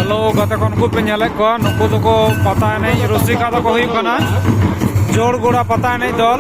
hello गते खन को पे नेले को नुकु दको पता नहीं रसिका दको हुई कना जोड़गोड़ा पता नहीं दल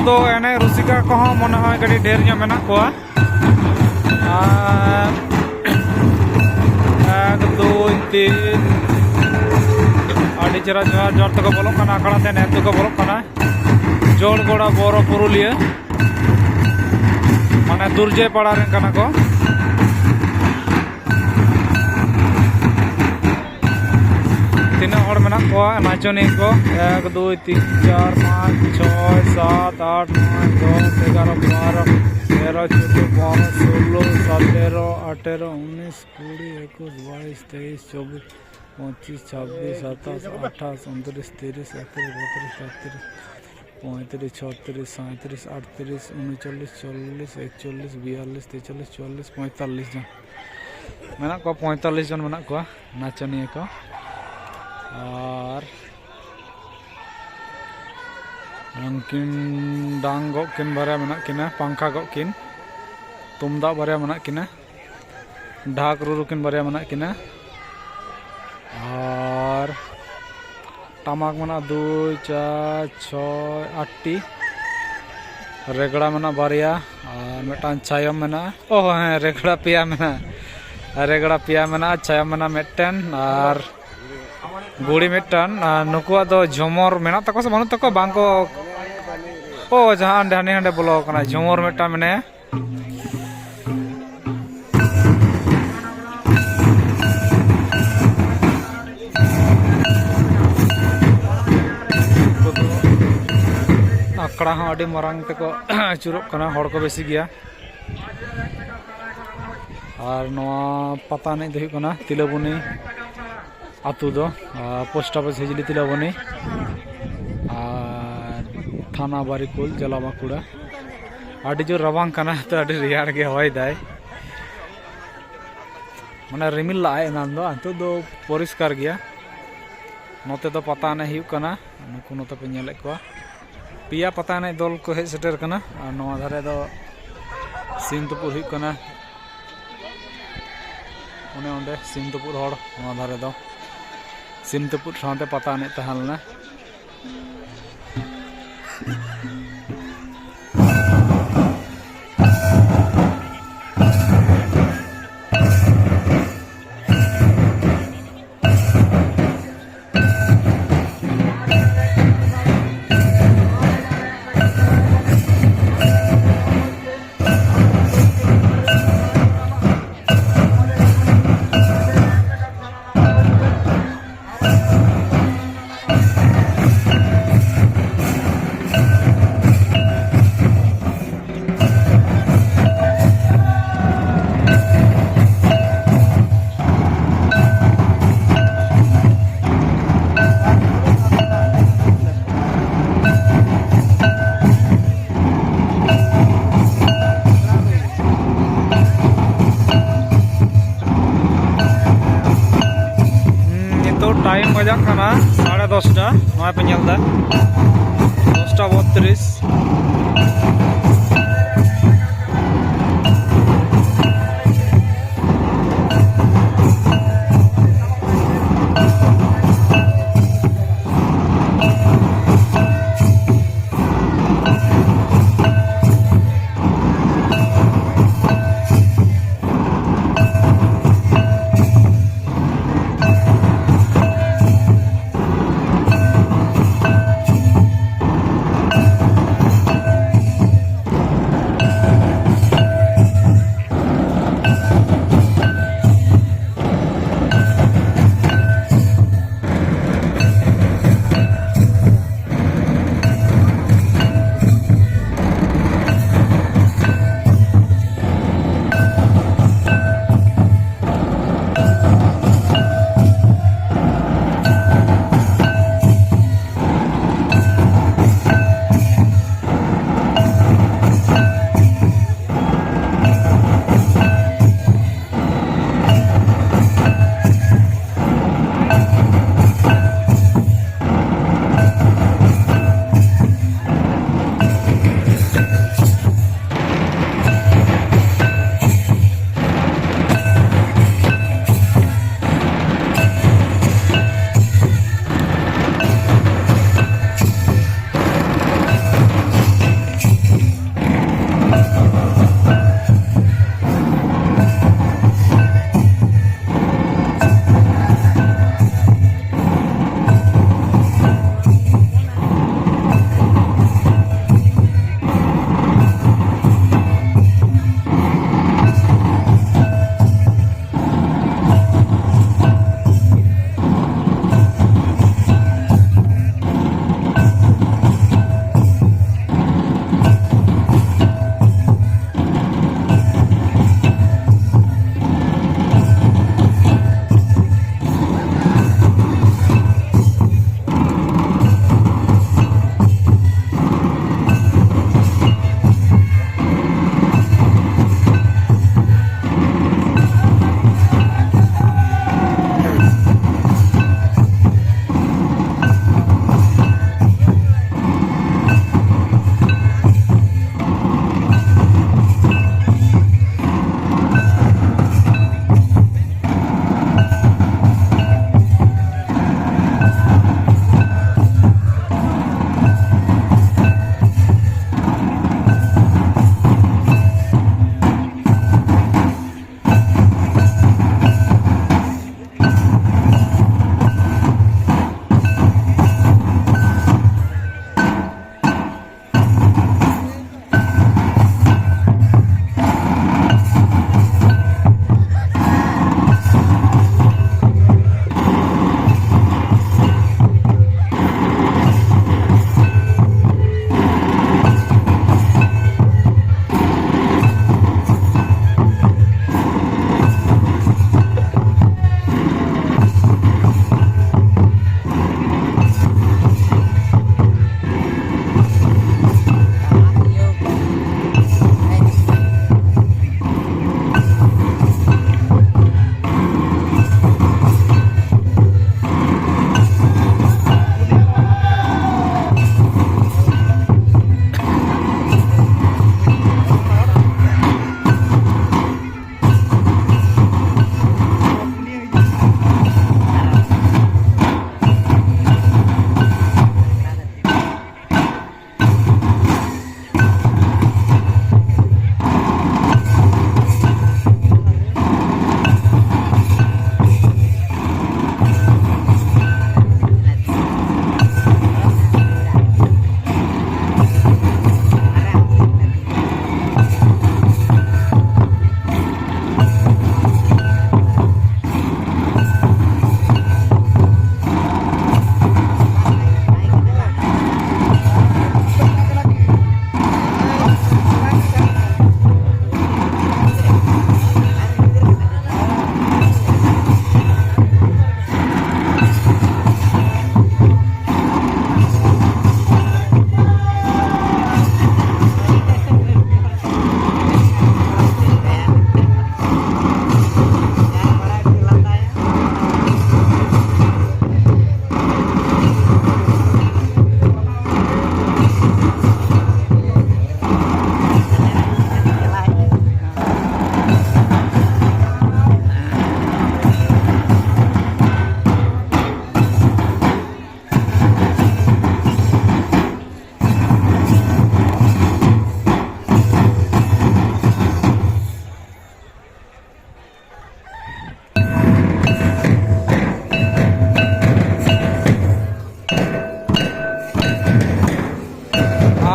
तो एने रसिका को मन है कड़ी ढेर मेना को एक दो तीन चेहरा जोर तक बोलों आखड़ा ते नेत को बोलों जोड़गोड़ा बोरो पुरुलिया माने दुर्जय पाड़ा को तीना हड़ मेना को नाचनी को 1 2 3 4 5 6 7 8 9 10 11 12 13 14 15 16 17 18 19 20 21 22 23 24 25 26 27 28 29 30 31 32 33 34 35 36 37 38 39 40 41 42 43 44 जन मेना को 45 जन मेना को नाचनी को और उनकिन डांग किन बारे मना किना पंखा किन तुमदा बारे मना किना ढाक रुरु किन बारे मना किना और टमाक मना 2 4 6 8 रेगड़ा मना बारिया और मेटान चायम मना ओह हाँ रेगड़ा पिया मना चायम मना मेटन और गुड़ी मिट्टन नुकुआ दो झुमर मेना तको से बानु तको बांको ओ जहां हांडे हांडे बोलो कना झुमर मिट्टा मने आकड़ा हां अडी मरांग तको चुरुक कना हड़ को बेसी गया और नवा पता नहीं दही कना तिलबुनी आतु दो पोस्ट ऑफिस हिजली तिलबनी और थाना बारिकुल जला बाकुड़ा आड़ी जो रवांग कना तो आड़ी रियार के हवाई दाय माने रिमिल लाए नाम दो अंतो दो परिष्कार गया नोते तो पता नहीं हुई कना नुकु नोते पे नेले को पिया पता नहीं दल को हेज सेटर कना और नवा धारे दो सिमतपुर हुई कना उन्हें ओंडे सिमतपुर हड़ नवा धारे दो सिमतपुर साथे पता नहीं तहलना टाइम बजा खाना 10:30 नया पे नेलदा 10:32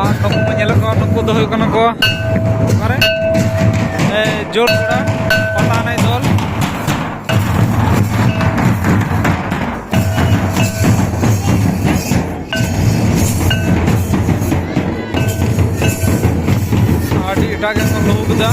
আর নুকু ñেল ko নুকু do ᱦᱩᱭᱩᱜ ᱠᱟᱱᱟ ko ᱢᱟᱨᱮ জোর করা পাতা নাই দল আডি এটাকে লহু কদা